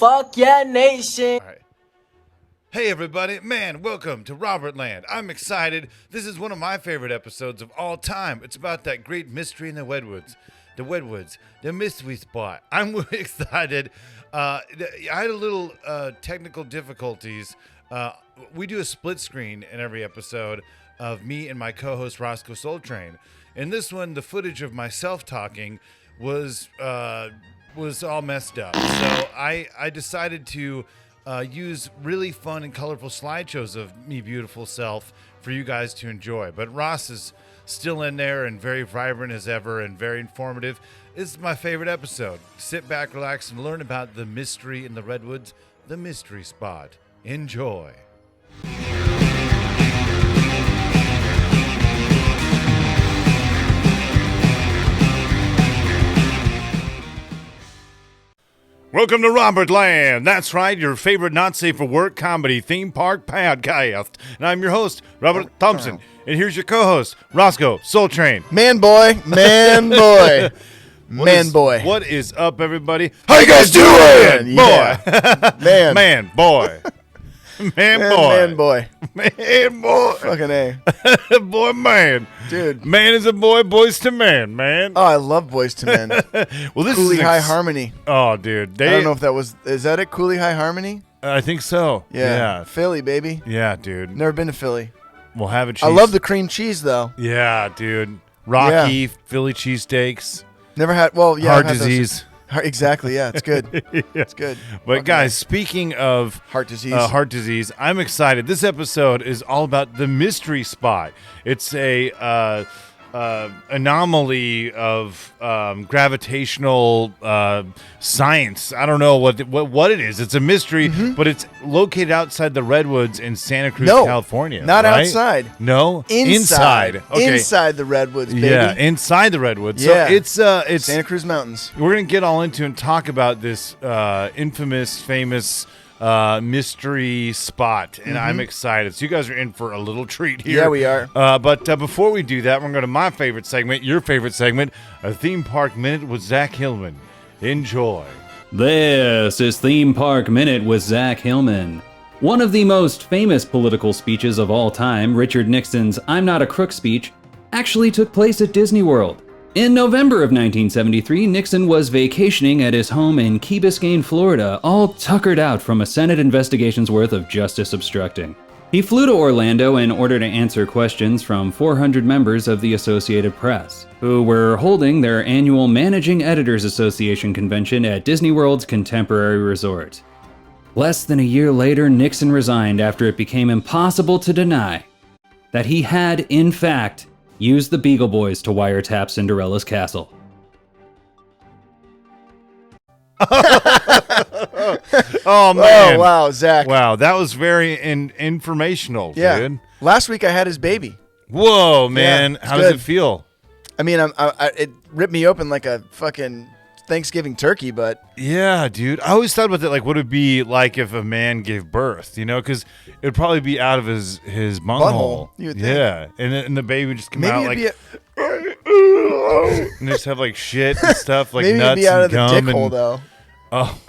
Fuck yeah, nation. All right. Hey everybody, man, welcome to Robertland. I'm excited. This is one of my favorite episodes of all time. It's about that great mystery in the Redwoods. The mystery spot. I'm really excited. I had a little technical difficulties. We do a split screen in every episode of me and my co-host Rossco Soletrain. In this one, the footage of myself talking was all messed up. So I decided to use really fun and colorful slideshows of me beautiful self for you guys to enjoy. But Ross is still in there and very vibrant as ever and very informative. This is my favorite episode. Sit back, relax, and learn about the mystery in the Redwoods, the mystery spot. Enjoy. Welcome to Robertland. That's right, your favorite not safe for work comedy theme park podcast. And I'm your host, Robert Thompson. And here's your co-host, Rossco Soletrain. Man boy. What is up, everybody? How you guys doing? Yeah. Boy. Man boy. Man boy. Fucking A. Boy, man. Dude. Man is a boy, boys to man, man. Oh, I love Boys to Men. Well, this Cooley is High Harmony. Oh, dude. I don't know if that was, is that it? Cooley High Harmony? I think so. Yeah. Philly, baby. Yeah, dude. Never been to Philly. We'll have a cheese. I love the cream cheese, though. Yeah, dude. Rocky, Philly cheesesteaks. Never had, well, yeah. Heart disease. Exactly, yeah. It's good. Yeah. It's good. But Fucking guys, speaking of heart disease, I'm excited. This episode is all about the mystery spot. It's a anomaly of gravitational science. I don't know what it is. It's a mystery, but it's located outside the Redwoods in Santa Cruz, California. Not right? outside. No, inside. Okay. Inside the Redwoods, baby. Yeah, inside the Redwoods. Yeah. So it's Santa Cruz Mountains. We're gonna get all into and talk about this infamous, famous mystery spot, and I'm excited. So you guys are in for a little treat here. Yeah, we are. But before we do that, we're going to my favorite segment, your favorite segment, a Theme Park Minute with Zach Hillman. Enjoy. This is Theme Park Minute with Zach Hillman. One of the most famous political speeches of all time, Richard Nixon's "I'm not a crook" speech, actually took place at Disney World. In November of 1973, Nixon was vacationing at his home in Key Biscayne, Florida, all tuckered out from a Senate investigation's worth of justice obstructing. He flew to Orlando in order to answer questions from 400 members of the Associated Press, who were holding their annual Managing Editors Association convention at Disney World's Contemporary Resort. Less than a year later, Nixon resigned after it became impossible to deny that he had, in fact, used the Beagle Boys to wiretap Cinderella's castle. Oh, man. Oh, wow, Zach. Wow, that was very informational, Yeah. dude. Last week I had his baby. Whoa, man. Yeah, How does good. it feel? I mean, it ripped me open like a fucking Thanksgiving turkey, but Yeah, dude. I always thought about that, like, what it'd be like if a man gave birth, you know? Because it would probably be out of his bunghole. You would think. Yeah, and the baby would just come maybe out it'd like, be and just have like shit and stuff, like maybe it'd nuts be out and of the gum dick and hole, though. oh.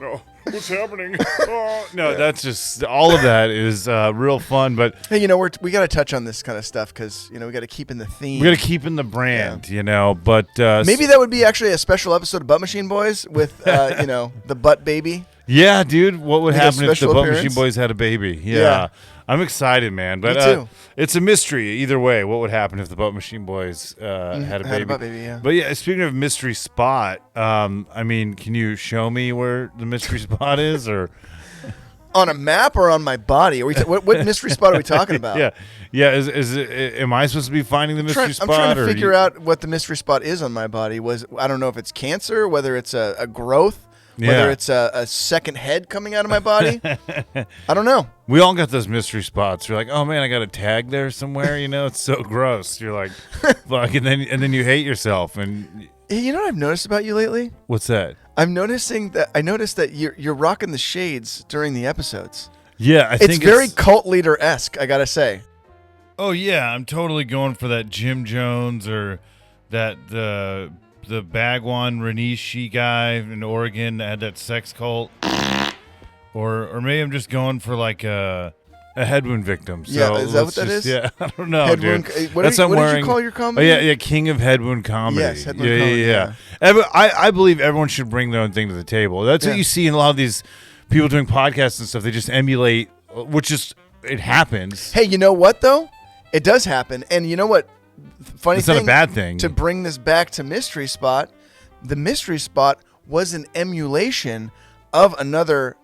No, what's happening? Oh. No, that's just all of that is real fun, but Hey, we got to touch on this kind of stuff because we got to keep in the theme. we got to keep in the brand, you know. But Maybe that would be actually a special episode of Butt Machine Boys with the butt baby. Yeah, dude. What would Like a happen if the special Butt Machine appearance? Boys had a baby? Yeah. Yeah. I'm excited, man. But Me too. It's a mystery either way. What would happen if the Butt Machine Boys had a Had baby? a butt baby, yeah. But yeah, speaking of mystery spot, I mean, can you show me where the mystery spot is, or On a map or on my body? Are we what mystery spot are we talking about? yeah? Is it? Am I supposed to be finding the mystery spot? I'm trying to or figure out what the mystery spot is on my body. I don't know if it's cancer, whether it's a growth, Yeah. whether it's a second head coming out of my body. I don't know. We all got those mystery spots. You're like, oh man, I got a tag there somewhere. You know, it's so gross. You're like, fuck, and then you hate yourself. And Hey, you know what I've noticed about you lately? what's that? I noticed that you're rocking the shades during the episodes. Yeah, I It's think very cult leader-esque, I gotta say. Oh yeah, I'm totally going for that Jim Jones or that the Bagwan Renishi guy in Oregon that had that sex cult, or maybe I'm just going for like a headwind victim. So yeah, is that what that is? Yeah, I don't know, headwind, dude. What did you call your comedy? Oh, yeah, King of Headwind Comedy. Yes, headwind comedy. I believe everyone should bring their own thing to the table. That's what you see in a lot of these people doing podcasts and stuff. They just emulate, which is it happens. Hey, you know what though? It does happen, and you know what? Funny It's thing, not a bad thing. To bring this back to Mystery Spot, the Mystery Spot was an emulation of another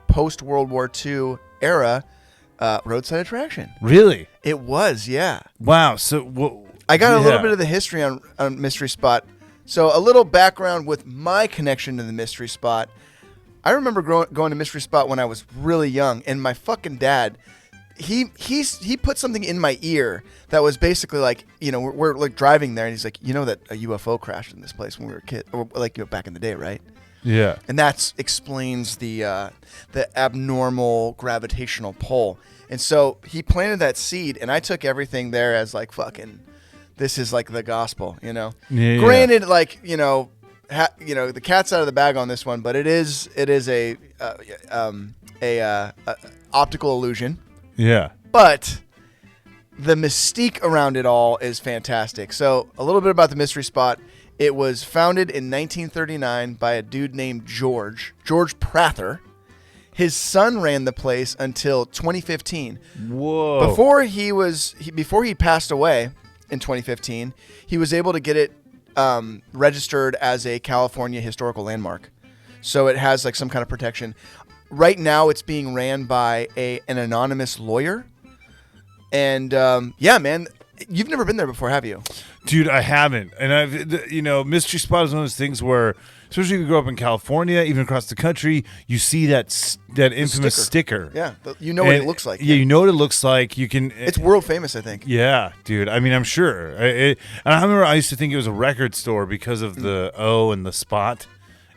post World War II era roadside attraction. Really? It was, yeah. Wow. So I got a little bit of the history on Mystery Spot. So a little background with my connection to the Mystery Spot. I remember going to Mystery Spot when I was really young, and my fucking dad, he put something in my ear that was basically like, you know, we're like driving there, and he's like, you know that a UFO crashed in this place when we were kids, or like, you know, back in the day, right? Yeah. And that explains the abnormal gravitational pull. And so he planted that seed, and I took everything there as like fucking, this is like the gospel, you know. Yeah. Granted, like, you know, the cat's out of the bag on this one, but it is a optical illusion. Yeah. But the mystique around it all is fantastic. So a little bit about the Mystery Spot. It was founded in 1939 by a dude named George Prather. His son ran the place until 2015. Whoa. Before he passed away in 2015, he was able to get it registered as a California historical landmark. So it has like some kind of protection. Right now it's being ran by an anonymous lawyer. And yeah, man, you've never been there before, have you? Dude, I haven't. And Mystery Spot is one of those things where, especially if you grow up in California, even across the country, you see that infamous sticker. Yeah, you know what it looks like. Yeah, you know what it looks like. You can. It's world famous, I think. Yeah, dude. I mean, I'm sure. And I remember I used to think it was a record store because of the O and the spot.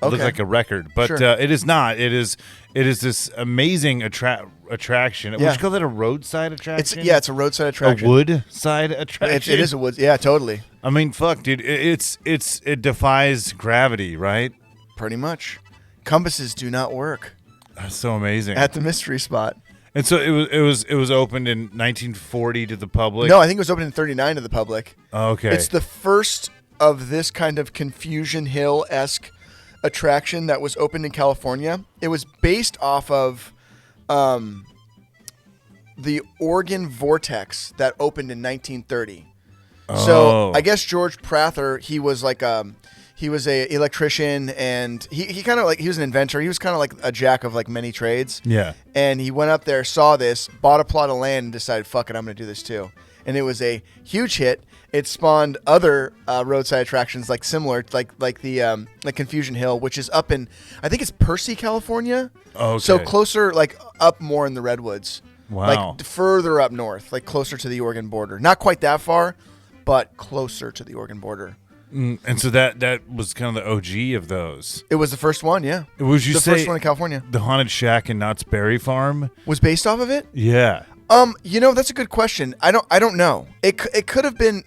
It looked like a record, but Sure. It is not. It is this amazing attraction. Would you call that a roadside attraction? It's a roadside attraction. A woodside attraction. It is a wood. Yeah, totally. I mean, fuck, dude. It defies gravity, right? Pretty much. Compasses do not work That's so amazing. at the Mystery Spot. And so it was opened in 1940 to the public. No, I think it was opened in 1939 to the public. Okay. It's the first of this kind of Confusion Hill-esque attraction that was opened in California. It was based off of the Oregon Vortex that opened in 1930. Oh. So I guess George Prather, he was like he was a electrician, and he kind of like, he was an inventor. He was kind of like a jack of like many trades. Yeah. And he went up there, saw this, bought a plot of land, and decided, fuck it, I'm going to do this too. And it was a huge hit. It spawned other roadside attractions like similar, like the like Confusion Hill, which is up in, I think it's Percy, California. Okay. So closer, like up more in the Redwoods. Wow. Like further up north, like closer to the Oregon border. Not quite that far, but closer to the Oregon border. And so that was kind of the OG of those. It was the first one, yeah. Would you the say first one in California the Haunted Shack in Knott's Berry Farm was based off of it? Yeah. You know, that's a good question. I don't know. It could have been.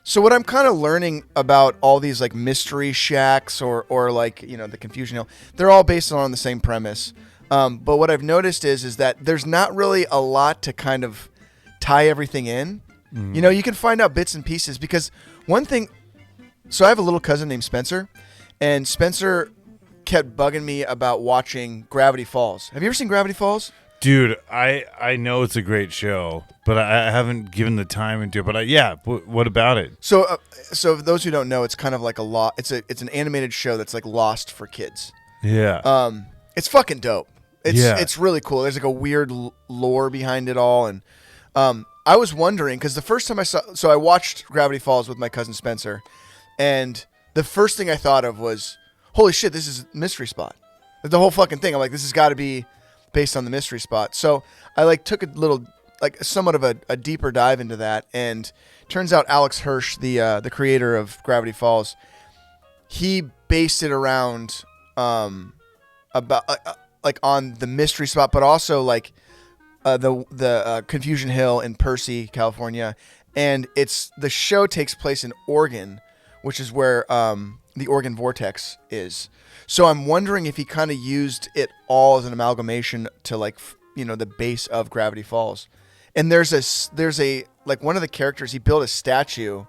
So what I'm kind of learning about all these like mystery shacks or like, you know, the Confusion Hill, they're all based on the same premise. But what I've noticed is that there's not really a lot to kind of tie everything in. Mm. You know, you can find out bits and pieces because one thing. So I have a little cousin named Spencer, and Spencer kept bugging me about watching Gravity Falls. Have you ever seen Gravity Falls? Dude, I know it's a great show, but I haven't given the time into it. But what about it? So for those who don't know, it's kind of like it's an animated show that's like Lost for kids. Yeah. It's fucking dope. It's really cool. There's like a weird lore behind it all, and I was wondering because the first time I watched Gravity Falls with my cousin Spencer, and the first thing I thought of was, holy shit, this is Mystery Spot. The whole fucking thing. I'm like, this has got to be based on the Mystery Spot. So I like took a little, like somewhat of a deeper dive into that, and turns out Alex Hirsch, the creator of Gravity Falls, he based it around about like on the Mystery Spot, but also like the Confusion Hill in Percy, California, and the show takes place in Oregon, which is where the Oregon Vortex is. So I'm wondering if he kind of used it all as an amalgamation to like, the base of Gravity Falls. And there's a like one of the characters, he built a statue,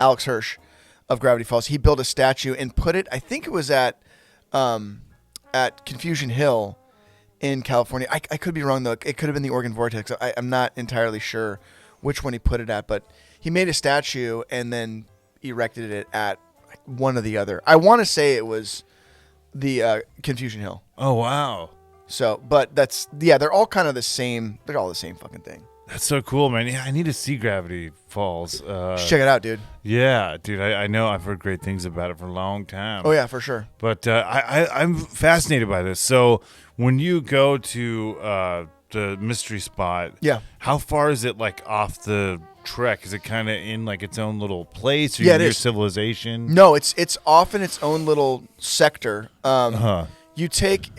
Alex Hirsch of Gravity Falls. He built a statue and put it, I think it was at Confusion Hill in California. I could be wrong though. It could have been the Oregon Vortex. I'm not entirely sure which one he put it at, but he made a statue and then erected it at one or the other. I want to say it was the Confusion Hill. Oh, wow. So, but they're all kind of the same. They're all the same fucking thing. That's so cool, man. Yeah, I need to see Gravity Falls. Check it out, dude. Yeah, dude. I know I've heard great things about it for a long time. Oh, yeah, for sure. But I'm fascinated by this. So when you go to the mystery spot, how far is it like off the trek? Is it kind of in like its own little place? Or it is. Civilization? No, it's off in its own little sector. You take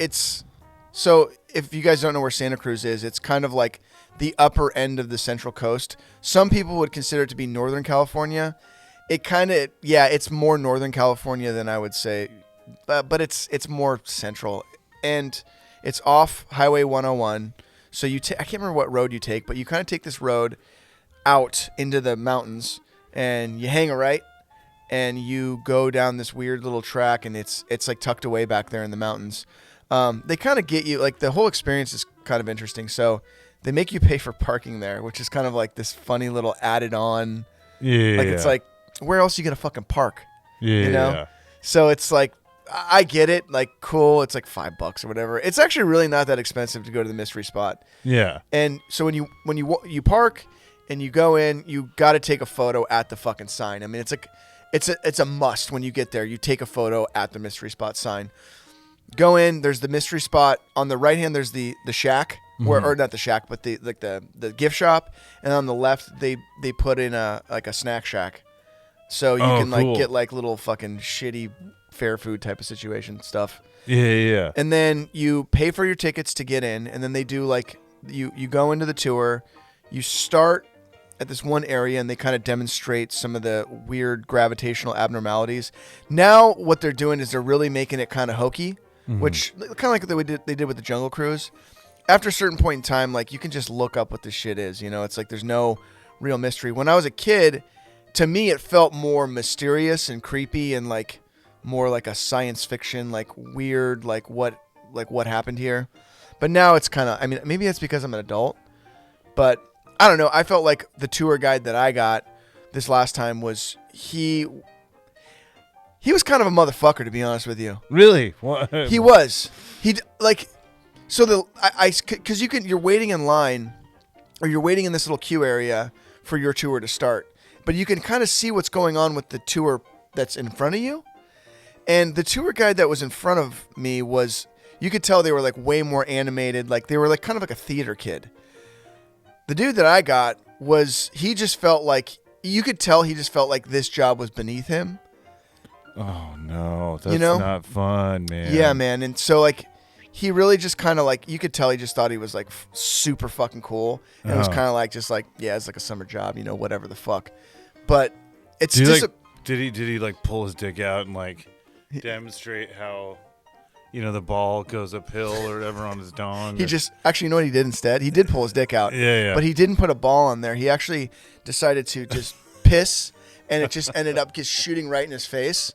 so if you guys don't know where Santa Cruz is, it's kind of like the upper end of the Central Coast. Some people would consider it to be Northern California. It kind of, it's more Northern California than I would say, but it's more central. And it's off Highway 101. So I can't remember what road you take, but you kind of take this road out into the mountains and you hang a right and you go down this weird little track, and it's like tucked away back there in the mountains. They kind of get you, like the whole experience is kind of interesting. So they make you pay for parking there, which is kind of like this funny little added on. Yeah. Like it's like, where else are you going to fucking park? Yeah. You know? So it's like, I get it. Like, cool. It's like $5 or whatever. It's actually really not that expensive to go to the mystery spot. Yeah. And so when you park and you go in, you got to take a photo at the fucking sign. I mean, it's a must when you get there. You take a photo at the mystery spot sign. Go in. There's the mystery spot on the right hand. There's the shack, or not the shack, but the gift shop. And on the left, they put in a snack shack, so you can like get like little fucking shitty fair food type of situation stuff. Yeah. And then you pay for your tickets to get in, and then they do like you go into the tour. You start at this one area, and they kind of demonstrate some of the weird gravitational abnormalities. Now what they're doing is they're really making it kind of hokey. Which kind of like what they did with the Jungle Cruise. After a certain point in time, like you can just look up what this shit is. You know, it's like there's no real mystery. When I was a kid, to me it felt more mysterious and creepy and like more like a science fiction, like weird, like what happened here. But now it's kind of, I mean, maybe it's because I'm an adult, but I don't know. I felt like the tour guide that I got this last time was he was kind of a motherfucker, to be honest with you. Really? What? He was. Because you're waiting in line, or you're waiting in this little queue area for your tour to start, but you can kind of see what's going on with the tour that's in front of you. And the tour guide that was in front of me you could tell they were like way more animated, like they were like kind of like a theater kid. The dude that I got he just felt like, you could tell he just felt like this job was beneath him. Oh no, that's not fun, man. Yeah, man. And so like he really just kind of like, you could tell he just thought he was like super fucking cool, and it was kind of like just like, yeah, it's like a summer job, whatever the fuck. But it's just did he like pull his dick out and like demonstrate how the ball goes uphill or whatever on his dong? He just actually, you know what he did instead? He did pull his dick out. Yeah. But he didn't put a ball on there. He actually decided to just piss, and it just ended up just shooting right in his face.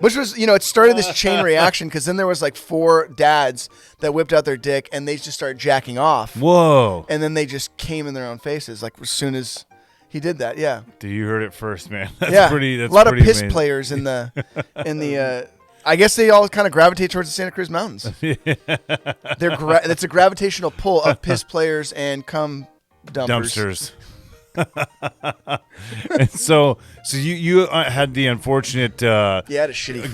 Which was, it started this chain reaction, because then there was like 4 dads that whipped out their dick, and they just started jacking off. Whoa. And then they just came in their own faces, like as soon as he did that, yeah. Dude, you heard it first, man. That's a lot of piss amazing. Players in the I guess they all kind of gravitate towards the Santa Cruz Mountains. It's a gravitational pull of piss players and cum dumpsters. And so you had the unfortunate had a shitty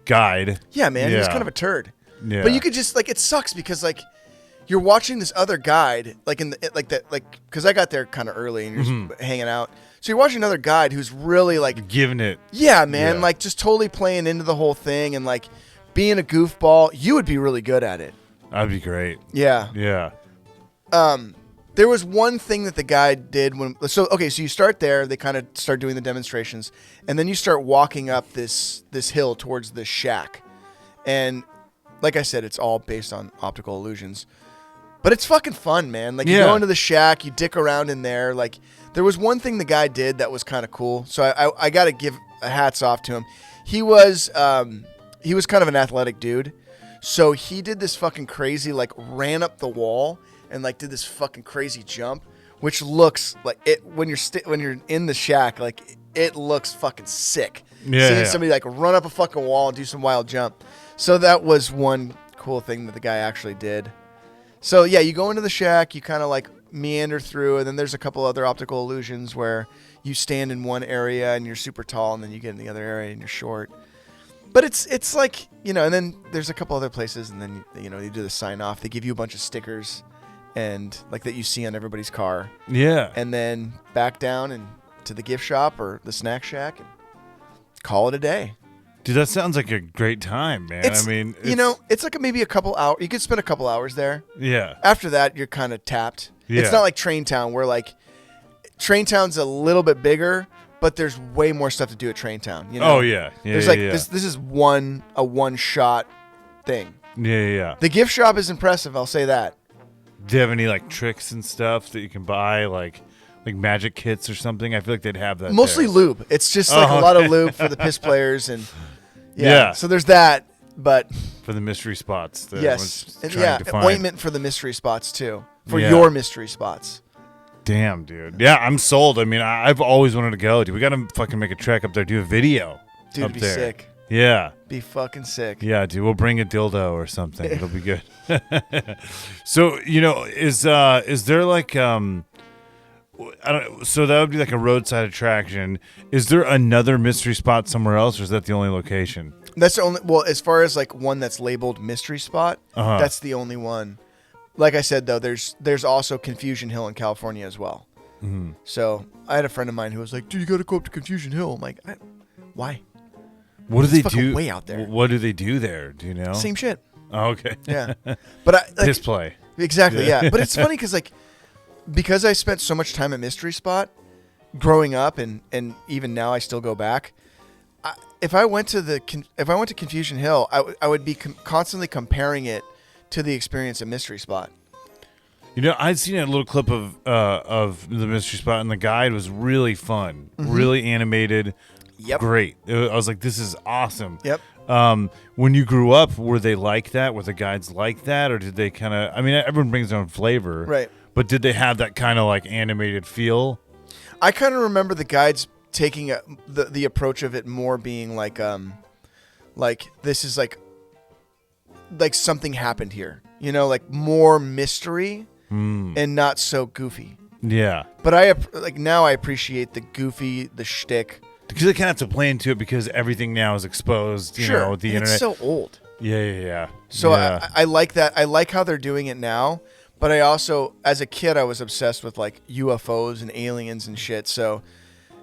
guide. Yeah, man, he was kind of a turd. Yeah. But you could just like, it sucks because like you're watching this other guide because I got there kind of early and you're just hanging out. So you're watching another guide who's really like giving it. Yeah, man, like just totally playing into the whole thing and like being a goofball. You would be really good at it. That'd be great. Yeah. Yeah. There was one thing that the guy did so you start there, they kind of start doing the demonstrations, and then you start walking up this hill towards this shack. And like I said, it's all based on optical illusions. But it's fucking fun, man. Like, you go into the shack, you dick around in there. Like, there was one thing the guy did that was kind of cool. So I got to give a hats off to him. He was kind of an athletic dude. So he did this fucking crazy, like, ran up the wall and like did this fucking crazy jump, which looks like it when you're in the shack, like it looks fucking sick. Seeing somebody like run up a fucking wall and do some wild jump. So that was one cool thing that the guy actually did. So yeah, you go into the shack, you kind of like meander through, and then there's a couple other optical illusions where you stand in one area and you're super tall, and then you get in the other area and you're short. But it's like, and then there's a couple other places, and then you do the sign off. They give you a bunch of stickers. And like that you see on everybody's car. Yeah. And then back down and to the gift shop or the snack shack and call it a day. Dude, that sounds like a great time, man. It's like maybe a couple hours. You could spend a couple hours there. Yeah. After that, you're kind of tapped. Yeah. It's not like Train Town where like Train Town's a little bit bigger, but there's way more stuff to do at Train Town. Oh, yeah. There's this is a one-shot thing. Yeah. The gift shop is impressive, I'll say that. Do you have any like tricks and stuff that you can buy, like magic kits or something? I feel like they'd have that. Mostly there. Lube. It's just like a lot of lube for the piss players, and so there's that. But for the mystery spots, yes, ointment for the mystery spots too, for your mystery spots. Damn, dude. Yeah, I'm sold. I mean, I've always wanted to go, dude. We gotta fucking make a trek up there, do a video. Dude, up it'd be there. sick. Yeah. Be fucking sick. Yeah, dude. We'll bring a dildo or something. It'll be good. So, is there like I don't know, so that would be like a roadside attraction. Is there another mystery spot somewhere else, or is that the only location? That's the only. Well, as far as like one that's labeled mystery spot, that's the only one. Like I said though, there's also Confusion Hill in California as well. Mm-hmm. So I had a friend of mine who was like, "Dude, you got to go up to Confusion Hill." I'm like, "Why? What do they do? Way out there. What do they do there? Do you know? Same shit." Oh, okay. Yeah, but piss play. Exactly. Yeah, but it's funny because I spent so much time at Mystery Spot growing up, and even now I still go back. If I went to Confusion Hill, I would be constantly comparing it to the experience at Mystery Spot. I'd seen a little clip of the Mystery Spot, and the guide was really fun, really animated. Yep. Great. I was like, this is awesome. Yep. When you grew up, were they like that? Were the guides like that? Or did they kind of, everyone brings their own flavor. Right. But did they have that kind of like animated feel? I kind of remember the guides taking the approach of it more being like this is like something happened here. Like more mystery and not so goofy. Yeah. But now I appreciate the goofy, the shtick. Because they kind of have to play into it because everything now is exposed, the internet. It's so old. Yeah. So yeah. I like that. I like how they're doing it now. But I also, as a kid, I was obsessed with like UFOs and aliens and shit. So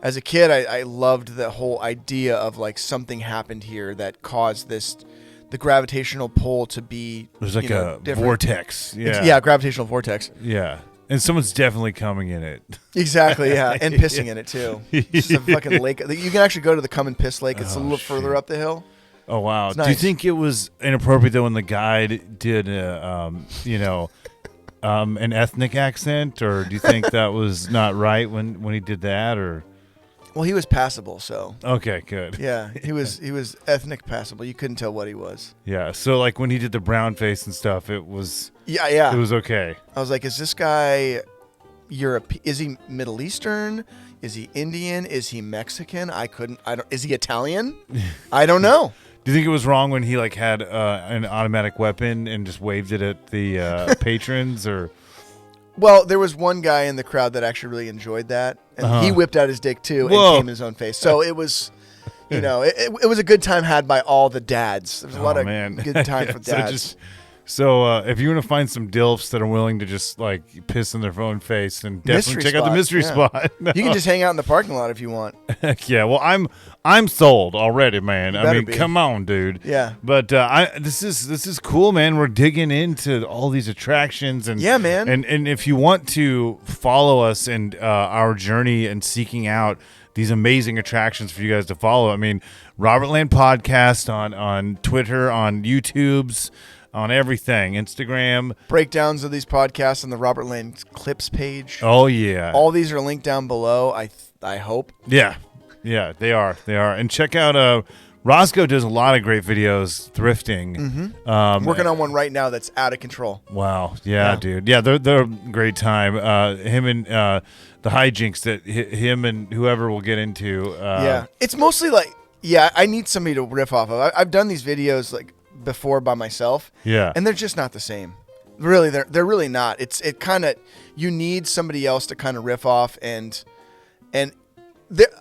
as a kid, I loved the whole idea of like something happened here that caused the gravitational pull to be. There's like a different vortex. Yeah, gravitational vortex. Yeah. And someone's definitely coming in it. Exactly, yeah. And pissing in it, too. It's just a fucking lake. You can actually go to the Come and Piss Lake. It's a little further up the hill. Oh, wow. It's nice. Do you think it was inappropriate, though, when the guide did, an ethnic accent? Or do you think that was not right when he did that? Or Well, he was passable, so. Okay, good. Yeah, he was ethnic passable. You couldn't tell what he was. Yeah, so like when he did the brown face and stuff, it was... Yeah. It was okay. I was like, is this guy is he Middle Eastern? Is he Indian? Is he Mexican? Is he Italian? I don't know. Do you think it was wrong when he like had an automatic weapon and just waved it at the patrons, or? Well, there was one guy in the crowd that actually really enjoyed that, and he whipped out his dick too and came in his own face. So it was, it was a good time had by all the dads. There was a lot of good time for dads. So if you want to find some DILFs that are willing to just like piss in their phone face, then definitely check out the mystery spot. No. You can just hang out in the parking lot if you want. Heck yeah. Well, I'm sold already, man. I mean, come on, dude. Yeah. But this is cool, man. We're digging into all these attractions, and yeah, man. And if you want to follow us and our journey and seeking out these amazing attractions for you guys to follow, I mean, Robertland Podcast on Twitter, on YouTube's. On everything, Instagram. Breakdowns of these podcasts on the Robertland Clips page. Oh, yeah. All these are linked down below, I hope. Yeah. Yeah, they are. And check out, Rossco does a lot of great videos thrifting. Mm-hmm. Working on one right now that's out of control. Wow. Yeah, dude. Yeah, they're a great time. Him and the hijinks that him and whoever will get into. Yeah. It's mostly like, I need somebody to riff off of. I've done these videos like before by myself, and they're just not the same. Really, they're really not. It kind of, you need somebody else to kind of riff off, and I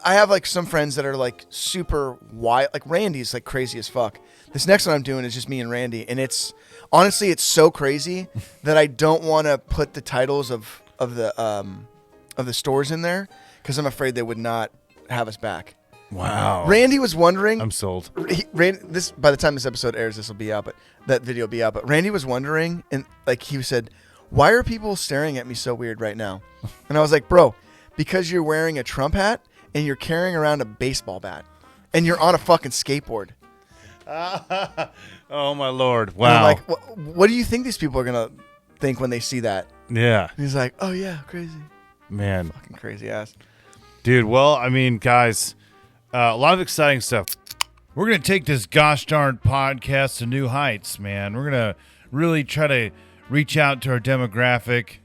have like some friends that are like super wild. Like Randy's like crazy as fuck. This next one I'm doing is just me and Randy, and it's honestly it's so crazy that I don't want to put the titles of the stores in there because I'm afraid they would not have us back. Wow. Randy was wondering. I'm sold. By the time this episode airs, this will be out, but that video will be out. But Randy was wondering, and like he said, why are people staring at me so weird right now? And I was like, bro, because you're wearing a Trump hat and you're carrying around a baseball bat and you're on a fucking skateboard. Oh my Lord. Wow. And I'm like, what do you think these people are going to think when they see that? Yeah. And he's like, oh yeah, crazy. Man. Fucking crazy ass. Dude, well, I mean, guys, a lot of exciting stuff. We're going to take this gosh darn podcast to new heights, man. We're going to really try to reach out to our demographic.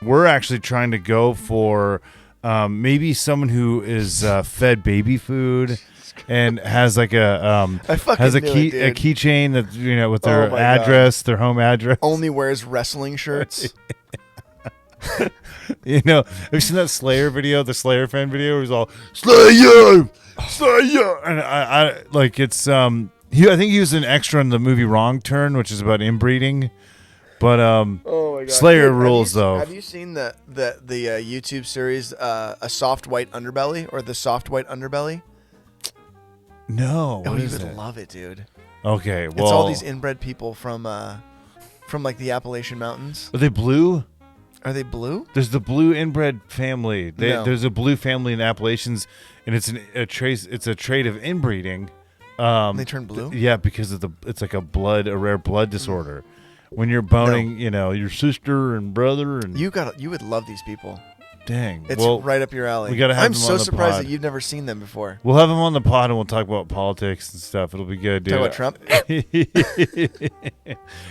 We're actually trying to go for maybe someone who is fed baby food and has like a keychain that with their address, their home address. Only wears wrestling shirts. Have you seen that Slayer video, the Slayer fan video? Where he's all Slayer. And I like it's I think he was an extra in the movie Wrong Turn, which is about inbreeding. But oh my God. Slayer rules though. Have you seen the YouTube series A Soft White Underbelly or The Soft White Underbelly? No. Oh, you would love it, dude. Okay, well, it's all these inbred people from like the Appalachian Mountains. Are they blue? Are they blue? There's the blue inbred family. No. There's a blue family in the Appalachians, and it's a trait of inbreeding. They turn blue? Yeah, because of it's like a rare blood disorder. When you're boning, your sister and brother, and you would love these people. Dang, it's right up your alley. We gotta have I'm them so on the surprised pod. that you've never seen them before. We'll have them on the pod, and we'll talk about politics and stuff. It'll be good, dude. Talk about Trump. Maybe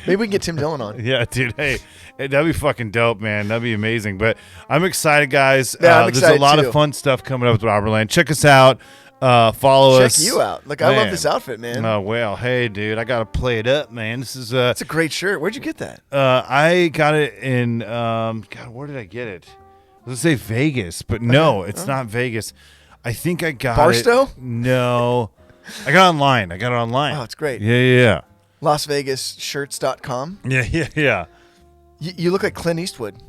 we can get Tim Dillon on. Yeah, dude. Hey, that'd be fucking dope, man. That'd be amazing. But I'm excited, guys. Yeah, I'm excited there's a lot too. of fun stuff coming up with Robertland. Check us out. Follow us. Check you out. Look, I love this outfit, man. Oh well, hey, dude, I gotta play it up, man. This is it's a great shirt. Where'd you get that? I got it in God, where did I get it? Let's say Vegas, but no, it's not Vegas. I think I got Barstow? it. No, I got it online. Oh, it's great. Yeah. LasVegasShirts.com. Yeah. You look like Clint Eastwood.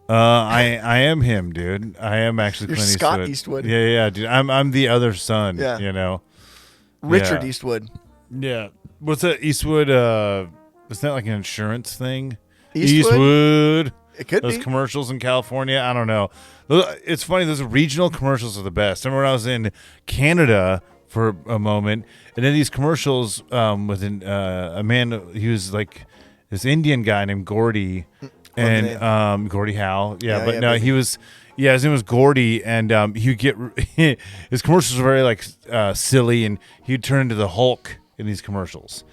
I am him, dude. I am actually You're Clint Scott Eastwood. Eastwood. Yeah, dude. I'm the other son. Yeah. Richard Yeah. Eastwood. Yeah. What's that? Eastwood. Is that like an insurance thing? Eastwood? It could Those be. commercials in California. I don't know. It's funny. Those regional commercials are the best. I remember when I was in Canada for a moment, and then these commercials with a man. He was like this Indian guy named Gordy. And Gordie Howe, he was, his name was Gordy, and he'd get his commercials were very like silly, and he'd turn into the Hulk in these commercials.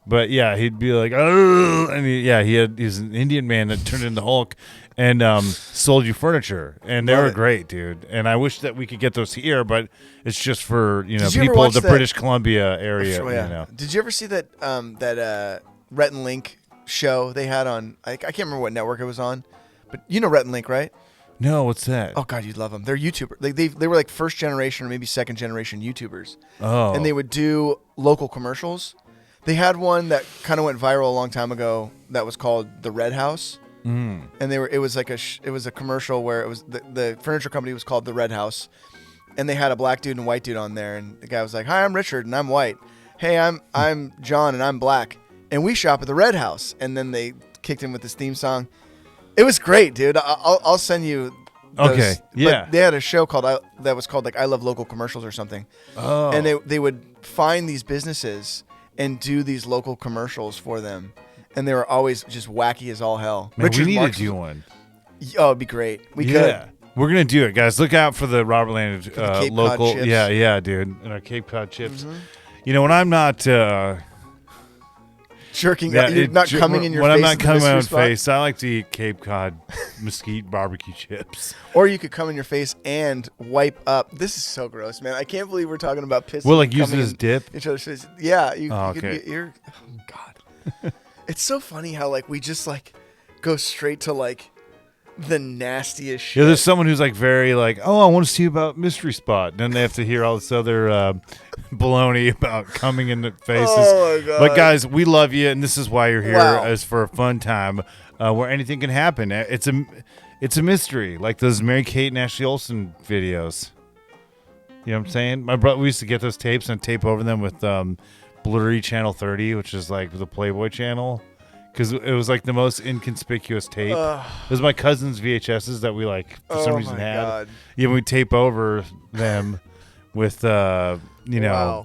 But yeah, he'd be like, oh, and he's an Indian man that turned into Hulk and sold you furniture, and they were great, dude. And I wish that we could get those here, but it's just for people of the British Columbia area. Sure, Did you ever see that Rhett and Link show they had on? I can't remember what network it was on, but you know Rhett and Link, right? No, what's that? Oh God, you'd love them. They're YouTubers. They were like first generation or maybe second generation YouTubers. Oh, and they would do local commercials. They had one that kind of went viral a long time ago that was called the Red House. And it was like it was a commercial where it was the furniture company was called the Red House, and they had a black dude and a white dude on there, and the guy was like, "Hi, I'm Richard and I'm white. Hey, I'm John and I'm black, and we shop at the Red House." And then they kicked in with this theme song. It was great, dude. I'll send you. Okay. Yeah. But they had a show that was called like I Love Local Commercials or something. Oh. And they would find these businesses and do these local commercials for them. And they were always just wacky as all hell. Man, we need to do one. Oh, it'd be great. We could. We're going to do it, guys. Look out for the Robertland local. Chips. Yeah, dude. And our Cape Cod chips. You know, when I'm not... jerking out. You're not coming in your face. When I'm not coming in my own spot. face, I like to eat Cape Cod mesquite barbecue chips. Or you could come in your face and wipe up. This is so gross, man. I can't believe we're talking about pissing. Well, like use it as dip? Each other's face. Yeah. You okay. could be, oh, God. It's so funny how like we just like go straight to like the nastiest shit. Yeah, there's someone who's like very like, oh, I want to see about Mystery Spot. Then they have to hear all this other baloney about coming in the faces. Oh my God. But guys, we love you, and this is why you're here, Wow. as for a fun time where anything can happen. It's a mystery, like those Mary Kate and Ashley Olsen videos. You know what I'm saying? My brother, we used to get those tapes and tape over them with blurry Channel 30, which is like the Playboy channel. Because it was like the most inconspicuous tape. It was my cousin's VHSs that we like for some reason had. God. Yeah, we tape over them with Wow.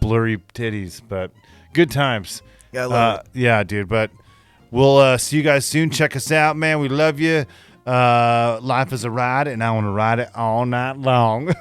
blurry titties, but good times. Yeah, I love it. Yeah, dude. But we'll see you guys soon. Check us out, man. We love you. Life is a ride, and I want to ride it all night long.